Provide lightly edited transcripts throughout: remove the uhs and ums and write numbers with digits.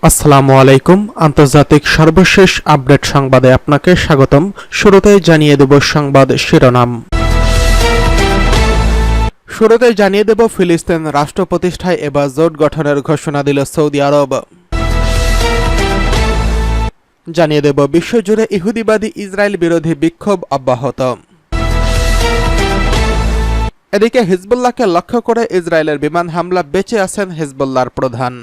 আসসালামু আলাইকুম। আন্তর্জাতিক সর্বশেষ আপডেট সংবাদে আপনাকে স্বাগতম। শুরুতেই জানিয়ে দেব সংবাদ শিরোনাম। শুরুতেই জানিয়ে দেব ফিলিস্তিন রাষ্ট্র প্রতিষ্ঠায় এবার জোট গঠনের ঘোষণা দিল সৌদি আরব। জানিয়ে দেব বিশ্বজুড়ে ইহুদিবাদী ইসরায়েল বিরোধী বিক্ষোভ অব্যাহত। এদিকে হিজবুল্লাহকে লক্ষ্য করে ইসরায়েলের বিমান হামলা, বেঁচে আছেন হিজবুল্লাহর প্রধান।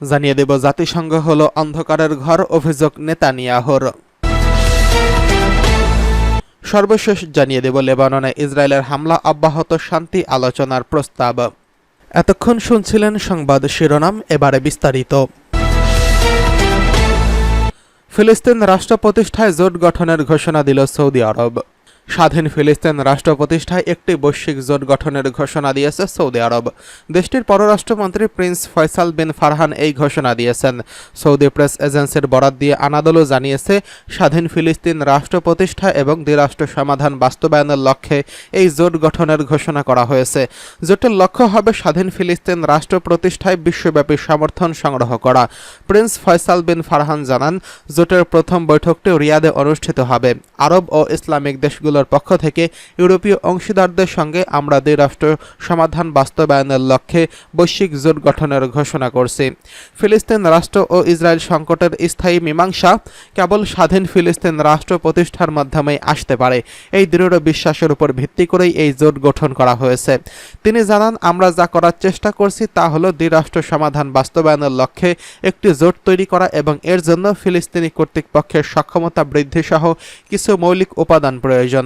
জানিয়ে দেব জাতিসংঘ হলো অন্ধকারের ঘর, অভিযোগ নেতানিয়াহুর। সর্বশেষ জানিয়ে দেব লেবাননে ইসরায়েলের হামলা অব্যাহত, শান্তি আলোচনার প্রস্তাব। এতক্ষণ শুনছিলেন সংবাদ শিরোনাম, এবারে বিস্তারিত। ফিলিস্তিন রাষ্ট্র প্রতিষ্ঠায় জোট গঠনের ঘোষণা দিল সৌদি আরব। স্বাধীন ফিলিস্তিন রাষ্ট্র প্রতিষ্ঠায় একটি বৈশ্বিক জোট গঠনের ঘোষণা দিয়েছে সৌদি আরব। দেশটির পররাষ্ট্রমন্ত্রী প্রিন্স ফয়সাল বিন ফারহান এই ঘোষণা দিয়েছেন। সৌদি প্রেস এজেন্সির বরাত দিয়ে আনাদোলু জানিয়েছে, স্বাধীন ফিলিস্তিন রাষ্ট্র প্রতিষ্ঠা এবং দ্বিরাষ্ট্র সমাধান বাস্তবায়নের লক্ষ্যে এই জোট গঠনের ঘোষণা করা হয়েছে। জোটের লক্ষ্য হবে স্বাধীন ফিলিস্তিন রাষ্ট্র প্রতিষ্ঠায় বিশ্বব্যাপী সমর্থন সংগ্রহ করা। প্রিন্স ফয়সাল বিন ফারহান জানান, জোটের প্রথম বৈঠকটি রিয়াদে অনুষ্ঠিত হবে। আরব ও ইসলামিক দেশগুলোর পক্ষ থেকে ইউরোপীয় অংশীদারদের সঙ্গে আমরা দ্বিরাষ্ট্র সমাধান বাস্তবায়নের লক্ষ্যে বৈশ্বিক জোট গঠনের ঘোষণা করছি। ফিলিস্তিন রাষ্ট্র ও ইসরায়েল সংকটের স্থায়ী মীমাংসা কেবল স্বাধীন ফিলিস্তিন রাষ্ট্র প্রতিষ্ঠার মাধ্যমেই আসতে পারে। এই দৃঢ় বিশ্বাসের উপর ভিত্তি করেই এই জোট গঠন করা হয়েছে। তিনি জানান, আমরা যা করার চেষ্টা করছি তা হলো দ্বিরাষ্ট্র সমাধান বাস্তবায়নের লক্ষ্যে একটি জোট তৈরি করা এবং এর জন্য ফিলিস্তিনি কর্তৃপক্ষের সক্ষমতা বৃদ্ধি সহ কিছু মৌলিক উপাদান প্রয়োজন।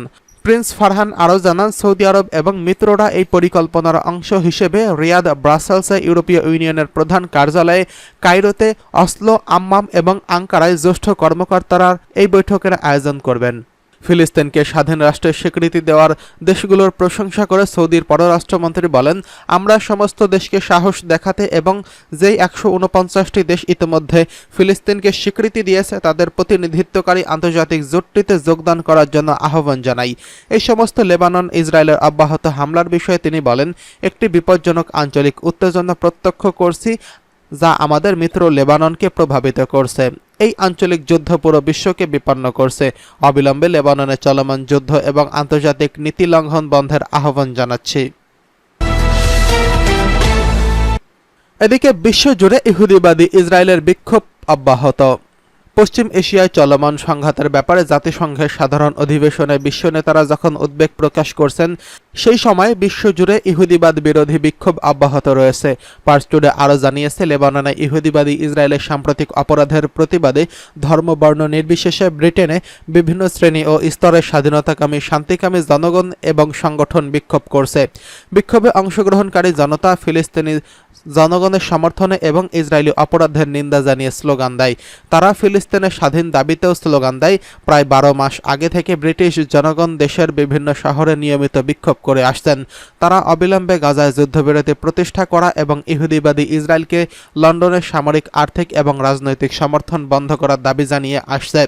প্রিন্স ফারহান আরও জানান, সৌদি আরব এবং মিত্ররা এই পরিকল্পনার অংশ হিসেবে রিয়াদ, ব্রাসেলসে ইউরোপীয় ইউনিয়নের প্রধান কার্যালয়ে, কায়রোতে, অসলো, আম্মাম এবং আঙ্কারায় জ্যেষ্ঠ কর্মকর্তারা এই বৈঠকের আয়োজন করবেন। ফিলিস্তিনকে স্বাধীন রাষ্ট্রের স্বীকৃতি দেওয়ার দেশগুলোর প্রশংসা করে সৌদির পররাষ্ট্রমন্ত্রী বলেন, আমরা সমস্ত দেশকে সাহস দেখাতে এবং যেই 149টি দেশ ইতিমধ্যে ফিলিস্তিনকে স্বীকৃতি দিয়েছে তাদের প্রতিনিধিত্বকারী আন্তর্জাতিক জোটটিতে যোগদান করার জন্য আহ্বান জানাই। এই সমস্ত লেবানন ইসরায়েলের অব্যাহত হামলার বিষয়ে তিনি বলেন, একটি বিপজ্জনক আঞ্চলিক উত্তেজনা প্রত্যক্ষ করছি যা আমাদের মিত্র লেবাননকে প্রভাবিত করছে। এই আঞ্চলিক যুদ্ধ পুরো বিশ্বকে বিপন্ন করছে। অবিলম্বে লেবাননে চলমান যুদ্ধ এবং আন্তর্জাতিক নীতি লঙ্ঘন বন্ধের আহ্বান জানাচ্ছি। এদিকে বিশ্বজুড়ে ইহুদিবাদী ইসরায়েলের বিক্ষোভ অব্যাহত। পশ্চিম এশিয়ায় চলমান সংঘাতের ব্যাপারে জাতিসংঘের সাধারণ অধিবেশনে বিশ্ব নেতারা যখন উদ্বেগ প্রকাশ করছেন, সেই সময় বিশ্বজুড়ে ইহুদিবাদ বিরোধী বিক্ষোভ অব্যাহত রয়েছে। পার্স টুডে আরও জানিয়েছে, লেবাননে ইহুদিবাদী ইসরায়েলের সাম্প্রতিক অপরাধের প্রতিবাদে ধর্ম বর্ণ নির্বিশেষে ব্রিটেনে বিভিন্ন শ্রেণী ও স্তরের স্বাধীনতাকামী, শান্তিকামী জনগণ এবং সংগঠন বিক্ষোভ করছে। বিক্ষোভে অংশগ্রহণকারী জনতা ফিলিস্তিনি জনগণের সমর্থনে এবং ইসরায়েলি অপরাধের নিন্দা জানিয়ে স্লোগান দেয়। তারা ফিলিস্তিনের স্বাধীন দাবিতেও স্লোগান দেয়। প্রায় 12 মাস আগে থেকে ব্রিটিশ জনগণ দেশের বিভিন্ন শহরে নিয়মিত বিক্ষোভ করে আসছেন। তারা অবিলম্বে গাজায় যুদ্ধবিরতি প্রতিষ্ঠা করা এবং ইহুদিবাদী ইসরায়েলকে লন্ডনের সামরিক, আর্থিক এবং রাজনৈতিক সমর্থন বন্ধ করার দাবি জানিয়ে আসছে।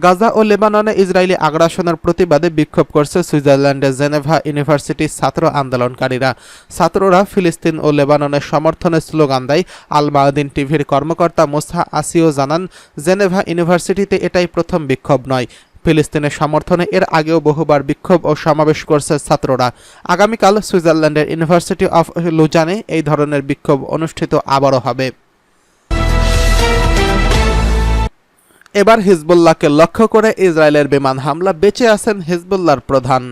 গাজা ও লেবাননে ইসরায়েলি আগ্রাসনের প্রতিবাদে বিক্ষোভ করছে সুইজারল্যান্ডের জেনেভা ইউনিভার্সিটির ছাত্র আন্দোলনকারীরা। ছাত্ররা ফিলিস্তিন ও লেবাননের সমর্থনে স্লোগান দেয়। আল মায়াদিন টিভির কর্মকর্তা মুসা আসিও জানান, জেনেভা ইউনিভার্সিটিতে এটাই প্রথম বিক্ষোভ নয়। ফিলিস্তিনের সমর্থনে এর আগেও বহুবার বিক্ষোভ ও সমাবেশ করছে ছাত্ররা। আগামীকাল সুইজারল্যান্ডের ইউনিভার্সিটি অফ লুজানে এই ধরনের বিক্ষোভ অনুষ্ঠিত আবারও হবে। এবার হিজবুল্লাহকে লক্ষ্য করে ইসরায়েলের বিমান হামলা, বেঁচে আছেন হিজবুল্লাহর প্রধান।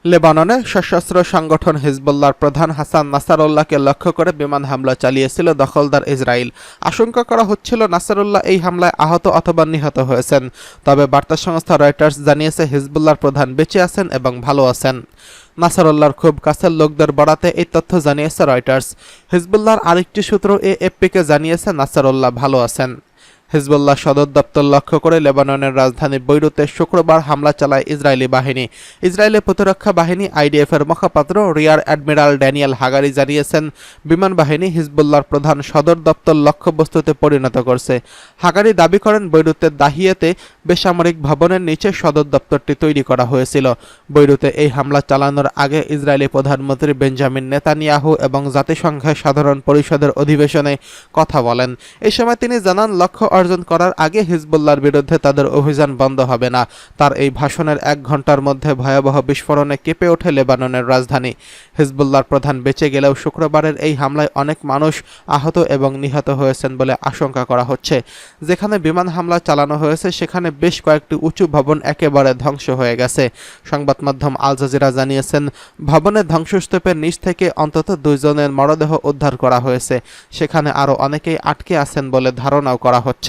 লেবাননে সশস্ত্র সংগঠন হিজবুল্লাহর প্রধান হাসান নাসারুল্লাহকে লক্ষ্য করে বিমান হামলা চালিয়েছিল দখলদার ইসরায়েল। আশঙ্কা করা হচ্ছিল নাসারুল্লাহ এই হামলায় আহত অথবা নিহত হয়েছেন। তবে বার্তা সংস্থা রয়টার্স জানিয়েছে, হিজবুল্লাহর প্রধান বেঁচে আছেন এবং ভালো আছেন। নাসারুল্লাহর খুব কাছের লোকদের বরাতে এই তথ্য জানিয়েছে রয়টার্স। হিজবুল্লাহর আরেকটি সূত্র এএফপিকে জানিয়েছে, নাসারুল্লাহ ভালো আছেন। হিজবুল্লাহ সদর দপ্তর লক্ষ্য করে লেবাননের রাজধানী বৈরুতে শুক্রবার হামলা চালায় ইসরায়েলি বাহিনী। ইসরায়েলের প্রতিরক্ষা বাহিনী আইডিএফের মুখপাত্র রিয়ার অ্যাডমিরাল ড্যানিয়েল হাগারি জানিয়েছেন, বিমান বাহিনী হিজবুল্লাহর প্রধান সদর দপ্তর লক্ষ্যবস্তুতে পরিণত করছে। হাগারি দাবি করেন, বৈরুতের দাহিয়াতে বেসামরিক ভবনের নিচে সদর দপ্তরটি তৈরি করা হয়েছিল। বৈরুতে এই হামলা চালানোর আগে ইসরায়েলি প্রধানমন্ত্রী বেঞ্জামিন নেতানিয়াহু এবং জাতিসংঘের সাধারণ পরিষদের অধিবেশনে কথা বলেন। এই সময় তিনি জানান, লক্ষ্য অর্জন করার আগে হিজবুল্লাহর বিরুদ্ধে তাদের অভিযান বন্ধ হবে না। তার এই ভাষণের 1 ঘন্টার মধ্যে ভয়াবহ বিস্ফোরণে কেঁপে ওঠে লেবাননের রাজধানী। হিজবুল্লাহর প্রধান বেঁচে গেলেও শুক্রবারের এই হামলায় অনেক মানুষ আহত এবং নিহত হয়েছেন বলে আশঙ্কা করা হচ্ছে। যেখানে বিমান হামলা চালানো হয়েছে সেখানে বেশ কয়েকটি উঁচু ভবন একেবারে ধ্বংস হয়ে গেছে। সংবাদ মাধ্যম আল জাজিরা জানিয়েছেন, ভবনের ধ্বংসস্তূপের নিচ থেকে অন্তত 2 জনের মরদেহ উদ্ধার করা হয়েছে। সেখানে আরও অনেকেই আটকে আছেন বলে ধারণাও করা হচ্ছে।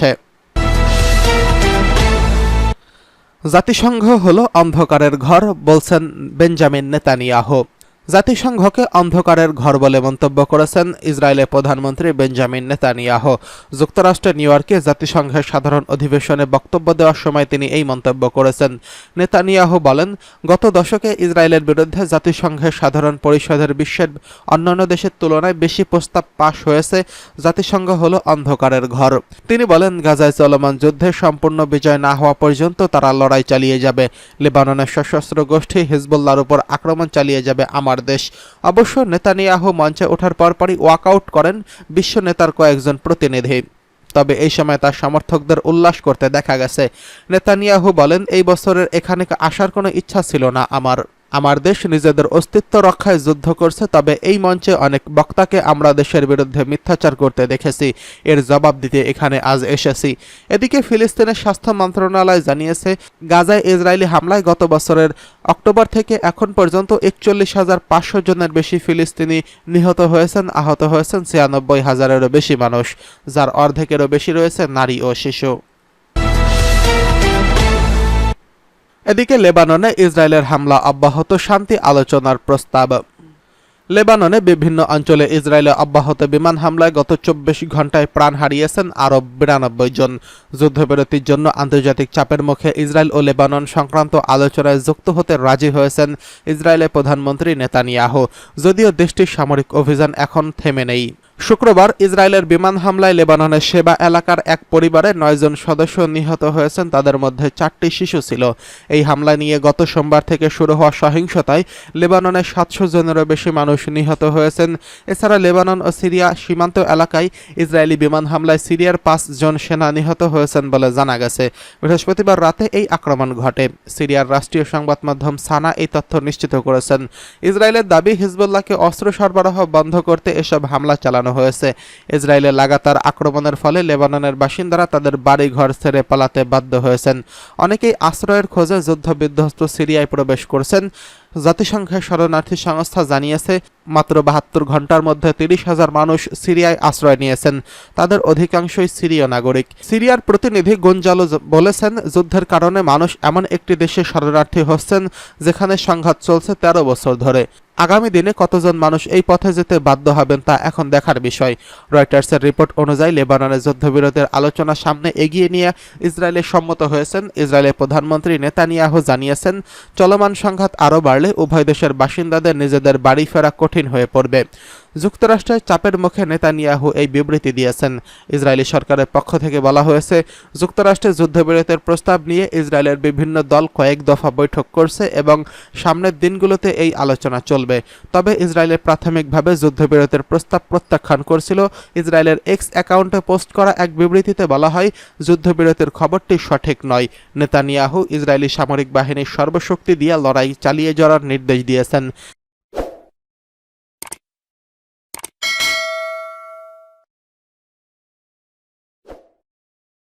জাতিসংঘ হলো অন্ধকারের ঘর, বলছেন বেঞ্জামিন নেতানিয়াহু। জাতিসংঘকে অন্ধকারের ঘর বলে মন্তব্য করেছেন ইসরায়েলের প্রধানমন্ত্রী বেঞ্জামিন নেতানিয়াহু। যুক্তরাষ্ট্রের নিউ ইয়র্কে জাতিসংঘের সাধারণ অধিবেশনে বক্তব্য দেওয়ার সময় তিনি এই মন্তব্য করেছেন। নেতানিয়াহু বলেন, গত দশকে ইসরায়েলের বিরুদ্ধে জাতিসংঘের সাধারণ পরিষদের বিশ্বের অন্যান্য দেশের তুলনায় বেশি প্রস্তাব পাশ হয়েছে। জাতিসংঘ হলো অন্ধকারের ঘর। তিনি বলেন, গাজায় চলমান যুদ্ধে সম্পূর্ণ বিজয় না হওয়া পর্যন্ত তারা লড়াই চালিয়ে যাবে। লেবাননের সশস্ত্র গোষ্ঠী হিজবুল্লাহর উপর আক্রমণ চালিয়ে যাবে আমার দেশ। অবশ্য নেতানিয়াহু মঞ্চে ওঠার পরপরই ওয়াকআউট করেন বিশ্ব নেতার কয়েকজন প্রতিনিধি। তবে এই সময় তার সমর্থকদের উল্লাস করতে দেখা গেছে। নেতানিয়াহু বলেন, এই বছরের এখানে আসার কোনো ইচ্ছা ছিল না আমার দেশ নিজেদের অস্তিত্ব রক্ষায় যুদ্ধ করছে। তবে এই মঞ্চে অনেক বক্তাকে আমরা দেশের বিরুদ্ধে মিথ্যাচার করতে দেখেছি। এর জবাব দিতে এখানে আজ এসেছি। এদিকে ফিলিস্তিনের স্বাস্থ্য মন্ত্রণালয় জানিয়েছে, গাজায় ইসরায়েলি হামলায় গত বছরের অক্টোবর থেকে এখন পর্যন্ত 41,500 জনের বেশি ফিলিস্তিনি নিহত হয়েছেন। আহত হয়েছেন 96,000-এরও বেশি মানুষ, যার অর্ধেকেরও বেশি রয়েছে নারী ও শিশু। এদিকে লেবাননে ইসরায়েলের হামলা অব্যাহত, শান্তি আলোচনার প্রস্তাব। লেবাননে বিভিন্ন অঞ্চলে ইসরায়েলে অব্যাহত বিমান হামলায় গত 24 ঘন্টায় প্রাণ হারিয়েছেন আরও 92 জন। যুদ্ধবিরতির জন্য আন্তর্জাতিক চাপের মুখে ইসরায়েল ও লেবানন সংক্রান্ত আলোচনায় যুক্ত হতে রাজি হয়েছেন ইসরায়েলের প্রধানমন্ত্রী নেতানিয়াহু, যদিও দেশটির সামরিক অভিযান এখন থেমে নেই। শুক্রবার ইসরায়েলের বিমান হামলায় লেবাননের সেবা এলাকার এক পরিবারের 9 জন সদস্য নিহত হয়েছেন, তাদের মধ্যে 4টি শিশু ছিল। এই হামলা নিয়ে গত সোমবার থেকে শুরু হওয়া সহিংসতায় লেবাননের 700 জনেরও বেশি মানুষ নিহত হয়েছেন। এছাড়া লেবানন ও সিরিয়া সীমান্ত এলাকায় ইসরায়েলি বিমান হামলায় সিরিয়ার 5 জন সেনা নিহত হয়েছেন বলে জানা গেছে। বৃহস্পতিবার রাতে এই আক্রমণ ঘটে। সিরিয়ার রাষ্ট্রীয় সংবাদ মাধ্যম সানা এই তথ্য নিশ্চিত করেছেন। ইসরায়েলের দাবি, হিজবুল্লাহকে অস্ত্র সরবরাহ বন্ধ করতে এসব হামলা চালানো হয়েছে। ইসরায়েলের লাগাতার আক্রমণের ফলে লেবাননের বাসিন্দারা তাদের বাড়ি ঘর ছেড়ে পালাতে বাধ্য হয়েছেন। অনেকেই আশ্রয়ের খোঁজে যুদ্ধবিধ্বস্ত সিরিয়ায় প্রবেশ করছেন। জাতিসংঘের শরণার্থী সংস্থা জানিয়েছে, মাত্র 72 ঘন্টার মধ্যে 30,000 মানুষ সিরিয়ায় আশ্রয় নিয়েছেন। তাদের অধিকাংশই সিরীয় নাগরিক। সিরিয়ার প্রতিনিধি গঞ্জালো বলেছেন, যুদ্ধের কারণে মানুষ এমন একটি দেশে শরণার্থী হচ্ছেন যেখানে সংঘাত চলছে 13 বছর ধরে। আগামী দিনে কতজন মানুষ এই পথে যেতে বাধ্য হবেন তা এখন দেখার বিষয়। রয়টার্সের রিপোর্ট অনুযায়ী লেবাননের যুদ্ধবিরতির আলোচনা সামনে এগিয়ে নিয়ে ইসরায়েলে সম্মত হয়েছেন। ইসরায়েলের প্রধানমন্ত্রী নেতানিয়াহু জানিয়েছেন, চলমান সংঘাত আরও বাড়লে উভয় দেশের বাসিন্দাদের নিজেদের বাড়ি ফেরা কঠিন হয়ে পড়বে। যুক্তরাষ্ট্রের চাপের মুখে নেতানিয়াহু এই বিবৃতি দিয়েছেন। ইসরায়েলি সরকারের পক্ষ থেকে বলা হয়েছে, যুক্তরাষ্ট্রের যুদ্ধবিরতির প্রস্তাব নিয়ে ইসরায়েলের বিভিন্ন দল কয়েক দফা বৈঠক করছে এবং সামনের দিনগুলোতে এই আলোচনা চলবে। তবে ইসরায়েলের প্রাথমিকভাবে যুদ্ধবিরতির প্রস্তাব প্রত্যাখ্যান করছিল। ইসরায়েলের এক্স অ্যাকাউন্টে পোস্ট করা এক বিবৃতিতে বলা হয়, যুদ্ধবিরতির খবরটি সঠিক নয়। নেতানিয়াহু ইসরায়েলি সামরিক বাহিনীর সর্বশক্তি দিয়ে লড়াই চালিয়ে যাওয়ার নির্দেশ দিয়েছেন।